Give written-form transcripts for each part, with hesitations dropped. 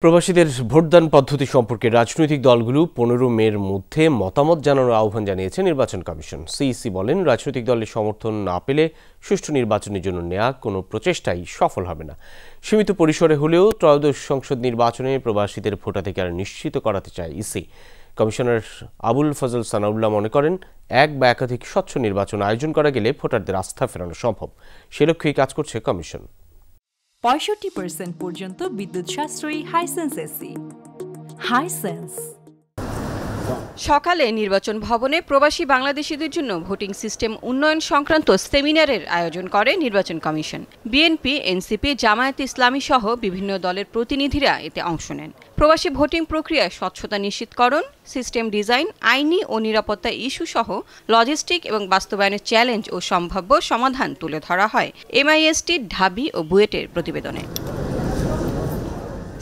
প্রবাসীদের ভোটদান পদ্ধতি সম্পর্কে রাজনৈতিক দলগুলো 15 মের মধ্যে মতামত জানানোর আহ্বান জানিয়েছে নির্বাচন কমিশন। সিইসি বলেন, রাজনৈতিক দলের সমর্থন না পেলে সুষ্ঠু নির্বাচনের জন্য নেওয়া কোনো প্রচেষ্টাই সফল হবে না। সীমিত পরিসরে হলেও ত্রয়োদশ সংসদ নির্বাচনে প্রবাসীদের ভোটাধিকার নিশ্চিত করাতে চায় ইসি। কমিশনার আবুল ফজল সানাউল্লাহ মনে করেন, এক বা একাধিক স্বচ্ছ নির্বাচন আয়োজন করা গেলে ভোটারদের আস্থা ফেরানো সম্ভব। সে লক্ষ্যেই কাজ করছে কমিশন। 65% পর্যন্ত বিদ্যুৎ সাশ্রয়ী হাইসেন্স এসি। হাইসেন্স। সকালে নির্বাচন ভবনে প্রবাসী বাংলাদেশিদের জন্য ভোটিং সিস্টেম উন্নয়ন সংক্রান্ত সেমিনারের আয়োজন করে নির্বাচন কমিশন। বিএনপি, এনসিপি, জামায়াতে ইসলামী সহ বিভিন্ন দলের প্রতিনিধিরা এতে অংশ নেন। প্রবাসী ভোটিং প্রক্রিয়ায় স্বচ্ছতা নিশ্চিতকরণ, সিস্টেম ডিজাইন, আইনি ও নিরাপত্তা ইস্যু সহ লজিস্টিক এবং বাস্তবায়নের চ্যালেঞ্জ ও সম্ভাব্য সমাধান তুলে ধরা হয় এমআইএসটি, ঢাবি ও বুয়েটের প্রতিবেদনে।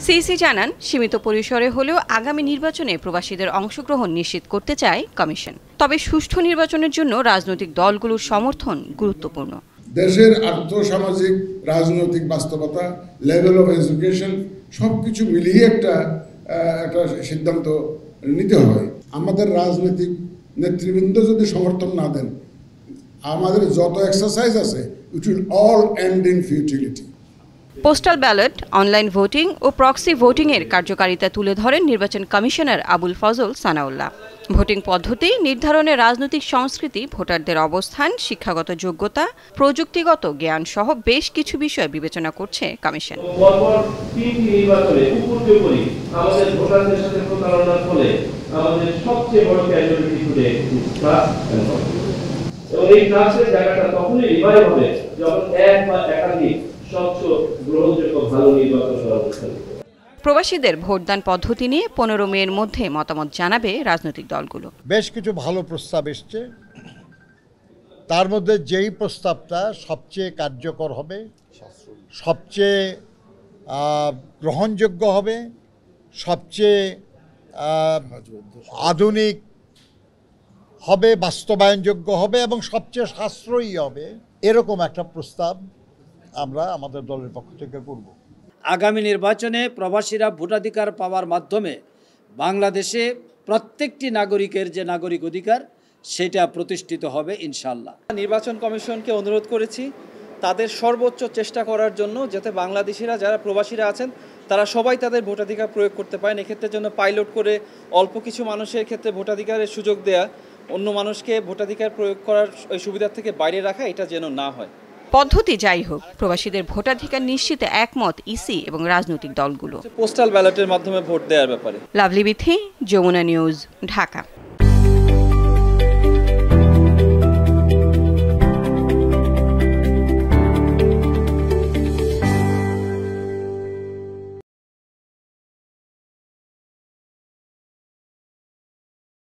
সিইসি জানান, সীমিত পরিসরে হলেও আগামী নির্বাচনে প্রবাসীদের অংশগ্রহণ নিশ্চিত করতে চায় কমিশন। তবে সুষ্ঠু নির্বাচনের জন্য রাজনৈতিক দলগুলোর সমর্থন গুরুত্বপূর্ণ। দেশের আর্থসামাজিক রাজনৈতিক বাস্তবতা, লেভেল অফ এডুকেশন সবকিছু মিলিয়ে একটা সিদ্ধান্ত নিতে হয়। আমাদের রাজনৈতিক নেতৃবৃন্দ যদি সমর্থন না দেন, আমাদের যত এক্সারসাইজ আছে, it will all end in futility. Postal ballot, online voting ও প্রক্সি ভোটিংয়ের কার্যকারিতা তুলে ধরেন নির্বাচন কমিশনার আবুল ফজল সানাউল্লাহ। ভোটিং পদ্ধতি নির্ধারণে রাজনৈতিক সংস্কৃতি, ভোটারদের অবস্থান, শিক্ষাগত যোগ্যতা, প্রযুক্তিগত জ্ঞান সহ বেশ কিছু বিষয় বিবেচনা করছে কমিশন। প্রবাসীদের ভোটদান পদ্ধতি নিয়ে 15 মের মধ্যে মতামত জানাবে রাজনৈতিক দলগুলো। বেশ কিছু ভালো প্রস্তাব এসছে, তার মধ্যে যেই প্রস্তাবটা সবচেয়ে কার্যকর হবে, সবচেয়ে গ্রহণযোগ্য হবে, সবচেয়ে আধুনিক হবে, বাস্তবায়নযোগ্য হবে এবং সবচেয়ে সাশ্রয়ী হবে, এরকম একটা প্রস্তাব আমরা আমাদের দলের পক্ষ থেকে করব। আগামী নির্বাচনে প্রবাসীরা ভোটাধিকার পাওয়ার মাধ্যমে বাংলাদেশে প্রত্যেকটি নাগরিকের যে নাগরিক অধিকার সেটা প্রতিষ্ঠিত হবে ইনশাআল্লাহ। নির্বাচন কমিশনকে অনুরোধ করেছি তাদের সর্বোচ্চ চেষ্টা করার জন্য, যাতে বাংলাদেশিরা যারা প্রবাসীরা আছেন তারা সবাই তাদের ভোটাধিকার প্রয়োগ করতে পারেন। এক্ষেত্রে জন্য পাইলট করে অল্প কিছু মানুষের ক্ষেত্রে ভোটাধিকারের সুযোগ দেয়া, অন্য মানুষকে ভোটাধিকার প্রয়োগ করার ওই সুবিধা থেকে বাইরে রাখা, এটা যেন না হয়। পদ্ধতি যাই হোক, প্রবাসীদের ভোটাধিকার নিশ্চিতে একমত ইসি এবং রাজনৈতিক দলগুলো। পোস্টাল ব্যালটের মাধ্যমে ভোট দেওয়ার ব্যাপারে। লাভলি বিথি, যমুনা নিউজ, ঢাকা।